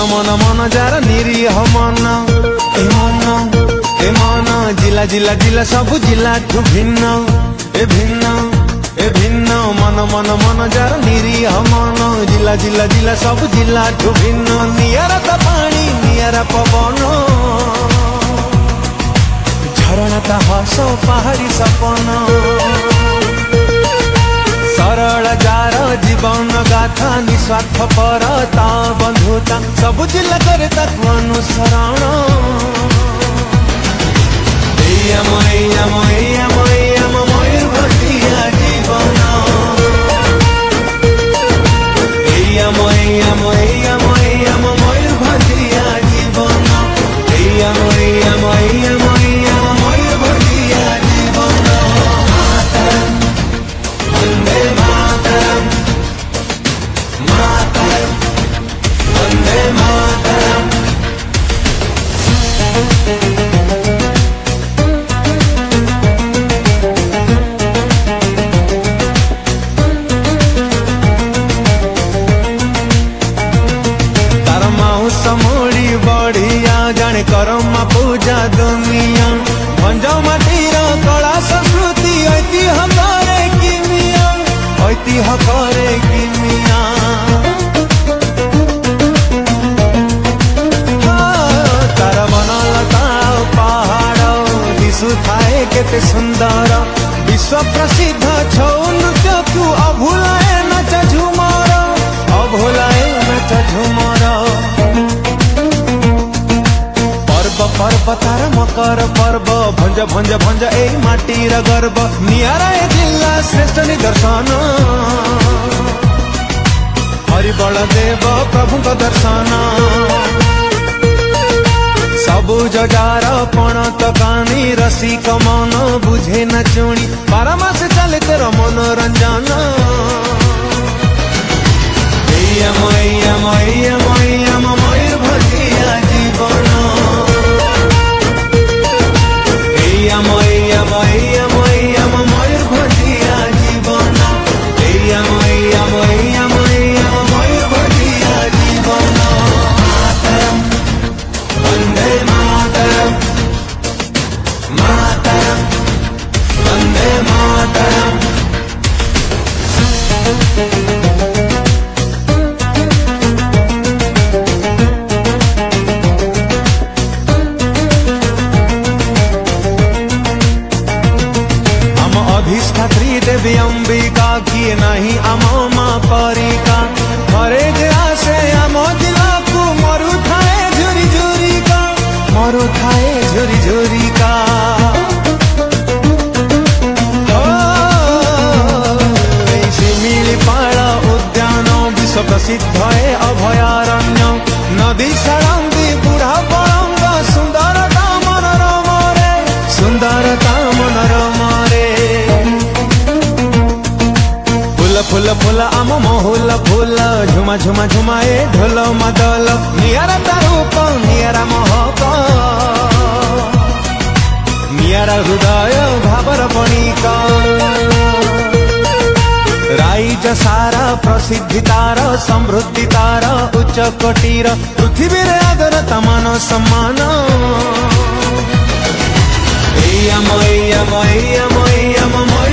मन मन जार निरीह मन ए मन जिला जिला जिला सब जिला ठू भिन्न ए भिन्न मन मन मन जार निरीह मन जिला जिला जिला सब जिला ठू भिन्न नियारा ता पानी नियारा पवन झरणा ता हस पहाड़ी सपन सरल जार जीवन गाथा निस्वार्थ परता बंधुता सब जिला करे ताकू अनुसरण मयूरभंजिया जीवन मयूरभंजिया जीवन मयूरभंजिया जीवन वंदे मातरम मातरम वंदे मातरम। समोड़ी बढ़िया जाने करमा पूजा दुनिया भंज माटीर कला संस्कृति ऐतिह्य करे किमिया तार बनलता पहाड़ दिशु थाए केते सुंदर विश्व प्रसिद्ध छौ नृत्य तू अभुलाए नाच झुमर पर्व तार मकर पर्व भंज भंज भंज ए माटीर गर्व नियारा ए जिला श्रेष्ठ निदर्शन हरि बलदेव प्रभु दर्शन सबुज जार पणत कानी रसिक मन बुझे न चुणी बारमास चले तेर मनोरंजन मयूरभंजिया जीवन मयूरभंजिया जीवन मयूरभंजिया जीवन मातरम वंदे मातरम मातरम वंदे मातरम। अधिष्ठात्री देवी अंबिका किए नहीं आम माँ परिका घरे जे आसे आम जिला को मरु थाए झुरी झुरी का शिमिलीपाल उद्यान विश्व प्रसिद्ध है अभयारण्य नदी सड़ंदी बुढ़ा बरंग सुंदरता मनोरम रे फूल फूल आम महुल फूल झुमा झुमा झुमा ए ढोल मदल नियारा रूप नियारा महक नियारा हृदय भावर बणिक राइज सारा प्रसिद्धि तार समृद्धि तार उच्च कोटीर पृथ्वी रे आदरता मान सम्मान मयूरभंजिया